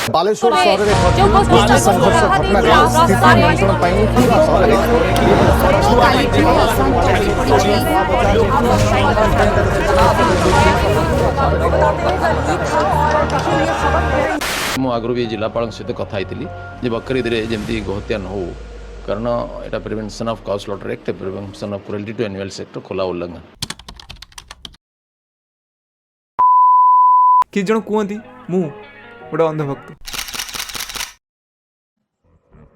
बालेश्वर सहर में मु आगु भी जिलापाल सहित कथा जे बकरीद जमी गोहत्या न हो कारण यहाँ prevention of cow slaughter act prevention of cruelty to animals act खोला उल्लंघन कि जन कहती मु गोटे अंधभक्त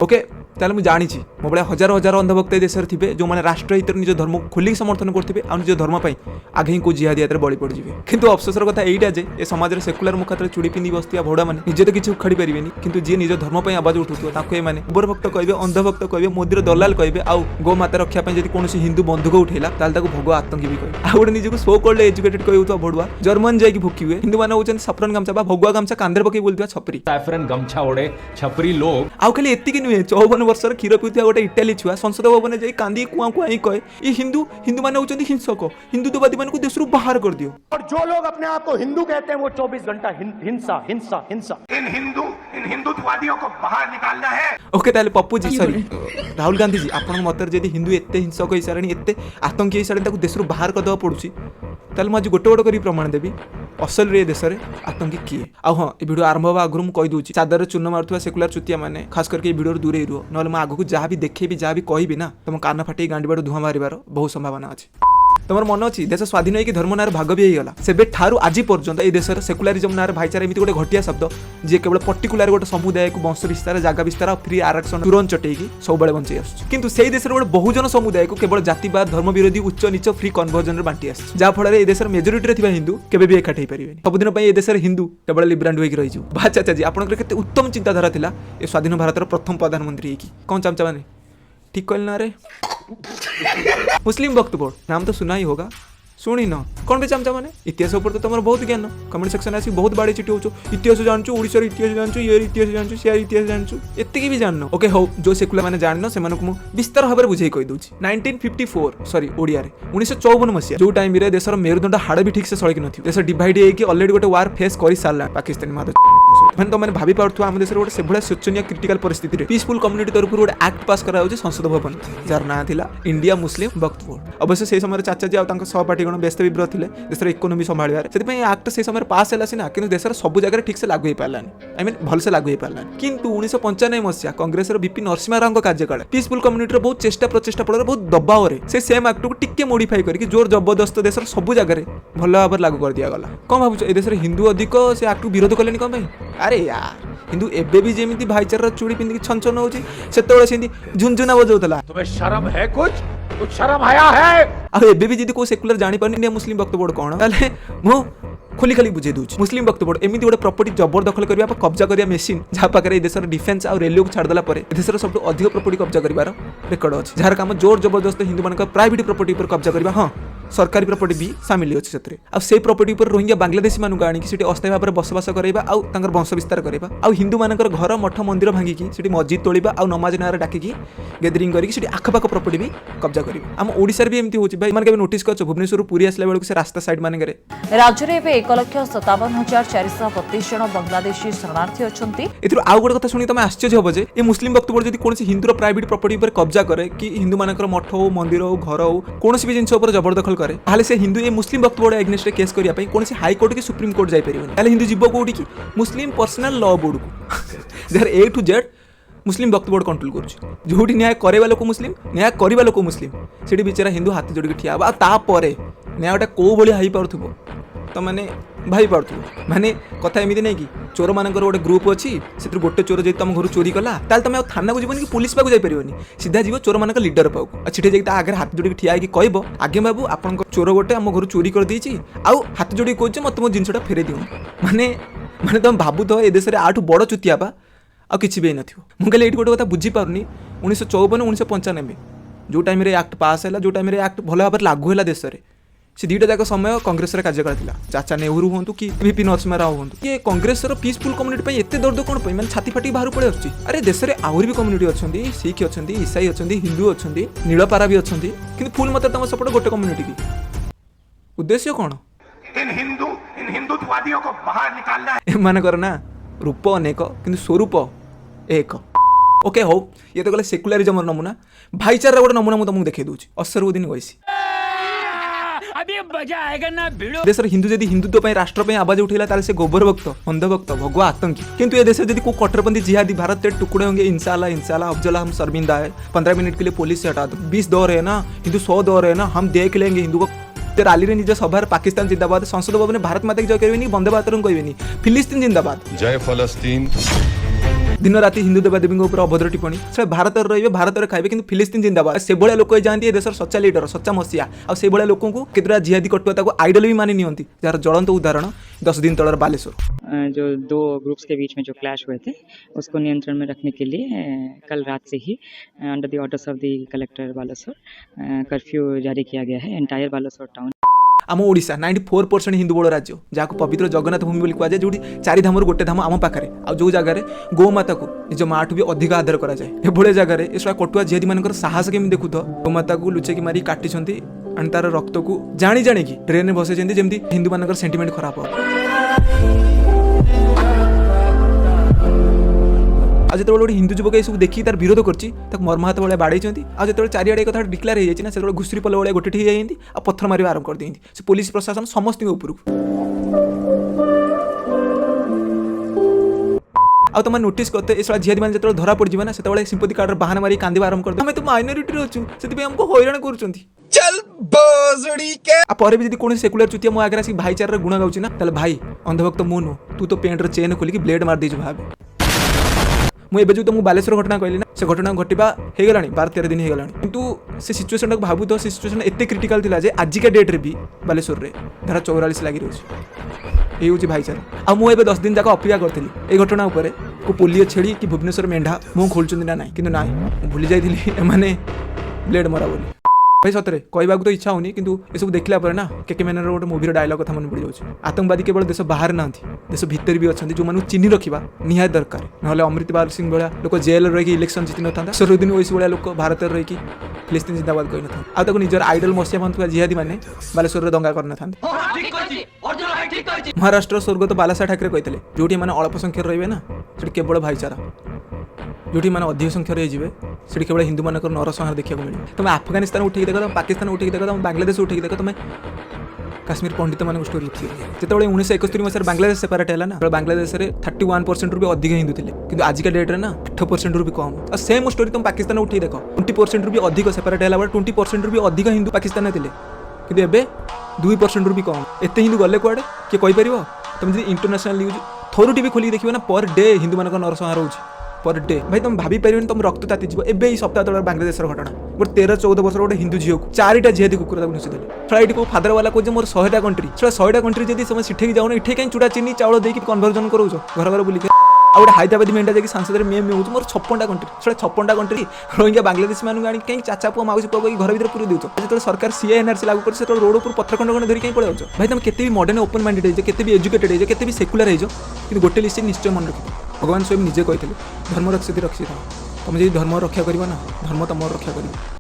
ओके ताले मुझे जानी मो भाया हजार हजार अंधभक्त देश में थे जो मैंने राष्ट्र हित निज धर्म को खोलिक समर्थन करेंगे आ निज धर्म आगे ही को जिहाद यात्रा बड़ी पड़ जाए किंतु अफसोसर कथा यहीटा जे ए समाज में सेकुलर मुखात चूड़ी पिंधि बसुआ भोड़ा मैंने निजे तो किसी उखाड़ी पारे किंतु जी निज धर्म पर आवाज उठुआ मैंने गोबरभक्त कहे अंधभक्त कहे मोदीर दलाल कहे आउ गो माता रक्षापी जब कौन हिंदू बंधुक उठेला भोग आतंकी भी कहे आ गोटे निजक सो कल्ड एजुकेटेड कहूँ भोड़ुआ जर्मन जाकि भुकी हुए हिंदू मैंने होती सफरन गामछा भगुआ गामछा कांधे पकई बोलता छपरी सैफरन गमछा ओढ़े छपरी लोग आउ खाली एति नुहे 54 वर्ष क्षीर पिउथिया गोटे इटाली छुआ संसद भवन जाई कांदी कुआ कुआ ही कहे ये हिंदू माने होचंदी हिंसक हिंदुत्ववादी मान को देश रु बाहर कर दियो और जो लोग अपने आप को हिंदू कहते हैं वो 24 घंटा हिंसा हिंसा हिंसा इन हिंदुत्ववादियों को बाहर निकालना है। ओके ताले पप्पू जी सॉरी राहुल गांधी जी आपन मतर जदी हिंदू एते हिंसक होई सारणी एते आतंकी होई सारणी ताकू देश रु बाहर कर दवा पडुची ताले म आज गोटे गोटे करी प्रमाण देबी असल रे देश रे आतंकी किए आ हां ए वीडियो आरंभ होबा आगरु म कहि दूची चादर चूर्ण मारथुवा सेकुलर चुतिया माने खास करके ए वीडियो दूर रुह नले म आगु जहाँ भी देखेबी जहाँ भी कहबी ना तुम कान फाटी गांडी बाड़ धुआं मारिबार बहुत संभावना अच्छी तुम मन अच्छी देश स्वाधीन होगी धर्म नार भाग भी होगा से ठारू आज पर्यंत ये देश सेकुलारिज्म नार भाईचारा एमती गोटे घटिया शब्द जी केवल पर्टिकुलर गोटे समुदाय को वंश विस्तार जगह विस्तार फ्री आरक्षण तुरंत चटेगी सब बचे आसुँ से देश गोटे बहुजन समुदाय को केवल जातिवाद धर्म विरोधी उच्च नीच फ्री कन्वर्जन बांटी आस जहाँफल ये देश मेजोरिटी हिंदू केवे भी एकाठी पारे सबुदिन ये देश हिंदू केवल लिब्रांड होगी रही चाचा जी आपंकर केते उत्तम चिंताधारा था ये स्वाधीन भारत प्रथम प्रधानमंत्री कौन चमचा मैंने ठीक कहल ना रे मुस्लिम वक्फ बोर्ड नाम तो सुना ही होगा शुणी न कौन पे चमचा माने इतिहास ऊपर तो तुम बहुत ज्ञान कमेंट सेक्शन आसी बहुत बाड़ी चिटी हो इतिहास जानचु ओडिशा इतिहास जानचु ये इतिहास जानचु सियार इतिहास जानचु एतिकी भी जाननो ओके हो जो सेकुलर माने जाननो सेमानक मु विस्तार भाबरे बुझेई कहि दूची 1954 सॉरी ओडिया रे 1954 मसिया जो टाइम रे देशर मेरुदंड हाड़ भी ठीक से सळकी नथि देश डिवाइड हे कि ऑलरेडी गोटे वार फेस करि सारला पाकिस्तानी माद मैंने तुम मैंने भाभी पार्थुआ आम देश गोटे से भाया शोचनीय क्रिटिकल परिस्थिति पीसफुल कम्युनिटी तरफ गोटे एक्ट पास करा संसद भवन जार ना था इंडिया मुस्लिम वक्फ बोर्ड अवश्य से समय चाचा जी और सहपाठी गण व्यस्त विव्रत थे देशर इकोनोमी संभाळिबार से एक्ट से समय पास है सीना कि देशर सब जगह ठीक से लागू हो पारानी आई मीन भल से लागू हो पारानी किंतु 1995 मसीहा कांग्रेस बीपी नरसिम्हा राव कार्यकाल पीसफुल कम्युनिटी बहुत चेष्टा प्रचेषा फल बहुत दबाव से सेम एक्ट को टिके मोडिफाई करके जोर जबरदस्त देशर सब जगह भल भाव लागू कर दिगला कौन भावुच ए देश हिंदू अधिक से एक्ट को विरोध कले कौन अरे यार हिंदू एबे भी जेमिति भाईचारा चूड़ी पिंधि छनछन होची सेतबेले सेंदी झुनझुना बजाउतला तुम्हें शर्म है कुछ शर्म आया है आ एबे भी जदी को सेकुलर जानि पर इंडिया मुस्लिम वक्फ बोर्ड कोन ताले मु खोली खाली बुझे दूची मुस्लिम वक्फ बोर्ड एमिति गोटे प्रॉपर्टी जबरदखल करबा पर कब्जा करिया मशीन जहा पाकर देशर डिफेंस और रेलवे को छाड़ देला पर देशर सबसे अधिक प्रॉपर्टी कब्जा करिवार रेकॉर्ड अछि जहार काम जोर जबरदस्त हिंदू मान प्राइवेट प्रॉपर्टी पर कब्जा करबा हां सरकारी प्रॉपर्टी भी सामिल अछि सेतरे आ से प्रॉपर्टी पर रोहिंग्या बांग्लादेशी मानु आनी कि अस्थायी भाव में बसवास करबा आ तांकर वंश विस्तार करबा आ हिंदू मानकर घर मठ मंदिर भांगी कि मस्जिद तोड़िबा आ नमाज नारे डाकी गैदरिंग करी आखपाख प्रॉपर्टी भी कब्जा करबा आम ओडिसा भी एमती होची भाई माने नोटिस करछ भुवनेश्वर पुरी आसला बेलକୁ से रास्ता साइड माने करे राज्य रे 1,57,432 जन बांग्लादेशी शरणार्थी अछंती एथुर आउ गोटे कथा सुनी तमे आश्चर्य हो जे ए मुस्लिम वक्फ बोर्ड जदी कोनसी हिंदूर प्राइवेट प्रॉपर्टी पर कब्जा करे कि हिंदू मानकर मठ हो मंदिर हो घर हो कोनसी भी जिंस ऊपर जबरदखल करे ताले से हिंदू ए मुस्लिम वक्फ बोर्ड एग्नेस्ट रे केस करिया पई कोनसी हाई कोर्ट के सुप्रीम कोर्ट जाई परिबो ताले हिंदू जीवो कोठी की मुस्लिम पर्सनल लॉ बोर्ड को जर ए टू जेड मुस्लिम वक्फ बोर्ड कंट्रोल करूछ जोठी न्याय करेवा लोक मुस्लिम न्याय करिवा लोक मुस्लिम सेठी बेचारा हिंदू हाथ जोड़ी ठिया बा ता परे न्यायटा को भली हाई पारथुबो तो माने भाई पारथुबो माने कथा एमिति नै कि चोर मानकर गोटे ग्रुप अच्छी से गोटे चोर जब तुम घर चोरी कला ताल तुम थाना को जीवन कि पुलिस पाक जापरिबनी सीधा जीव चोर मान लीडर पाक आ छिटे जाइए आगे हाथ जोड़ी ठिया कह आगे बाबू आप चोर गोटे आम घर चोरी कर देछि आउ हाथ जोड़ी कह मत मो जिनटा फेरे दियो माने माने तुम भावु तो ए देश में आठू बड़ चुतिया बा आ किसी भी नथियो मुझे ये गोटे कथा बुझीपारनी 1954 1995 जो टाइम एक्ट पास है जो टाइम एक्ट भल भाव लागू है देश में से दुईटा जाक समय कांग्रेस कार्यकाल था चाचा नेहरू हूँ कि वीपी नरसिम्हा राव हूँ ये कांग्रेस पीसफुल कम्युनिटी एत दर्द कौन मैंने छाती फाटी बाहर पड़े आसुच्छी अरे देश में आहरी भी कम्युनिटी अच्छा सिख अच्छा ईसाई अच्छा हिंदू अच्छा नीलपारा भी अच्छा कि फुल मत तुम सपोर्ट गोटे कम्युनिटी की उद्देश्य कौन इन हिंदुत्ववादियों को बाहर निकालना है एमानकर ना रूप अनेक किंतु स्वरूप एक। ओके हो ये तो गला सेकुलरिज्म नमूना। भाईचारा गोटे नमूना मुझे तुमको देखा दूसरी असरुद्दीन ओवैसी। देशर हिंदू जदि हिंदुत्व ପାଇଁ राष्ट्र ପାଇଁ आवाज उठेला ताले से गोबर भक्त अंधभक्त भगवा आतंकी। किंतु ये देश जदि को कट्टरपंथी जिहादी भारत के टुकड़े होंगे इंशाल्लाह अफजल हम शर्मिंदा है। 15 मिनट के लिए पुलिस से हटा दो। 20 दौर है ना हिंदू 100 दौर है ना हम देख लेंगे हिंदू को। रैली रे निज सभा पाकिस्तान जिंदाबाद संसद भवन में भारत माता की जय करेंगे वंदे मातरम कहबेनी फिलिस्तीन जिंदाबाद जय फलस्तीन। दिन राति हिंदू देवादेवी अभद्र टिप्पणी से भारत रे भारत रे खाइबे किंतु फिलिस्तीन जिंदाबाद से भाया लोक जानती है देशर सच्चा लीडर सच्चा मसीहा आ से भाया लोक को केतरा जिहादी कटुआ को आइडल भी मानि नियंती जार ज्वलंत उदाहरण 10 दिन तलर बालेश्वर। जो दो ग्रुप्स के बीच में जो क्लैश हुए थे उसको नियंत्रण में रखने के लिए कल रात से ही under the orders of the collector Baleshwar curfew जारी किया गया है एंटायर बालेश्वर टाउन। आम ओडिशा 94% हिंदू बड़ राज्य जहाँ पवित्र जगन्नाथ भूमि बोली कहुए जो 4 धाम गोटे धाम आम पाखे आ जो जगह गोमाता को निज माँ ठू भी अधिक आदर कराए एभलिया जगह ये कटुआ जिहादी मान साहस केमी देखु तो गोमाता को लुचेकी मारी काटी एंड तार रक्त को जाणी जाणी ट्रेन में बसई जमी हिंदू मान सेंटिमेंट खराब हो। आज जो गोटे हिंदू युवक सब देखिए तार विरोध करछि मर्माहत भाया बाड़े आज जो चारिआडे कथा डिक्लेयर हो जाए ना घुसरी पल भाया गोटे जाती आ पत्थर मारे आरंभ कर दिखती से पुलिस प्रशासन समस्त ऊपर आ तुम नोटिस करते इस जिहादी मैंने जो धरा पड़े ना से सिंपति कार्ड बहाना मारी कांदी आरंभ कर हमें तो माइनोरिटी अच्छु से हमको हैरान कर भी कौन सेकुलर चुतिया मो आगे आसिक भाईचार गुण गाँच ना ताले भाई अंधभक्त मु नु तू तो पेंटर चेन खोलिक ब्लेड मार दीजु भावे मुझे जो तुमको बालेश्वर घटना कहली ना से घटना घटवा हो गला 12-13 दिन हो गला किंतु से सिचुएसन भावु तो सिचुएसन एत क्रिटिकल थिला जे आजिका डेट रे भी बालेश्वर रे धारा 44 लगी रही ये भाईचारा आ मुझे 10 दिन जाक अपेक्षा करी ये घटना उपर को पोलियो छेड़ी कि भुवनेश्वर मेढा मुँह खोलुं ना ना कि ना भूली जाइए एमाने ब्लेड मरा बोली भाई सतरे कहवा तो इच्छा होनी किंतु ये सब देखला पर ना के मैंने गोटे मुभीर डायलॉग कथा मन पड़ जाऊँ आतंकवादी केवल देश बाहर ना देश भितर भी अच्छा जो मानू चिन्ह रखा निहाती दरकार ना अमृतपाल सिंह भाया लोक जेल रही इलेक्शन जीति ना था असरुद्दीन ओवैसी भाया लोक भारत रही फिलिस्तीन जिंदाबाद कही ना आ निजर आइडल मसीहा मानुवा जिहादी मैंने बालेश्वर दंगा करना था। महाराष्ट्र स्वर्गत बालासाहेब ठाकरे कहते जो मैंने अल्प संख्या रे ना केवल भाईचारा जो मैंने अधिक संख्या रही केवल हिंदू मान नरसंहार देखा मिले तुम अफगानिस्तान उठे देख तुम पाकिस्तान उठे देख तुम बांग्लादेश उठे देख तुम काश्मीर पंडित मान स्टोरी उठी जो 1971 मसीह बांग्लादेश सेपरेट है ना बांग्लादेश में 31% भी अधिक हिंदू थे कि आजिका डेट ना 8% भी कम और सेम स्टोरी तुम पाकिस्तान उठे देख 20% भी अधिक सेपरेट है 20% भी अधिक हिंदू पाकिस्तान थे कि 2% भी कम एत हिंदू गले कुआड़े किए कहीपर तुम जब इंटरनेशनल न्यूज थोरू टी खोलिक देखिए ना पर डे हिंदू मान नरसंहार हो पर डे भाई तुम भाभी पारे तुम रक्त ताती जीव एवं सप्ताह तल बांग्लादेश घटना गोटे 13-14 वर्ष गोटे हिंदू झील को 4टा जिहादी कुकुर घुषिदेले फ्लाइट को फादर वाला कहे मोर 100टा कंट्री 100टा कंट्री जब तुम सीठे जाऊन इटे कहीं चूड़ा चीनी चाउल देकर कन्वर्जन करो घर घर बुलिक आ गोटे हैदराबादी मेटा जाकि सांसद में हो मोर 56टा कंट्री 56टा कंट्री रोहिंग्या बांग्लादेश मानू आनी कहीं चाचा पुआ माउसी पुआ घर भर पूरी दूच जो सरकार सीए एनआरसी लागू कर रोड पर पत्थर खंड खंड धरिक पड़े भाई तुम केते भी मॉडर्न ओपन माइंडेड हो केते भी एजुकेटेड हो केते भी सेकुलर हो कि गोटे लिस्ट निश्चय मन रखिए भगवान स्वयं निजे कहते धर्म रक्षित रक्षित तुम जब धर्म रक्षा कर ना धर्म तुम रक्षा कर।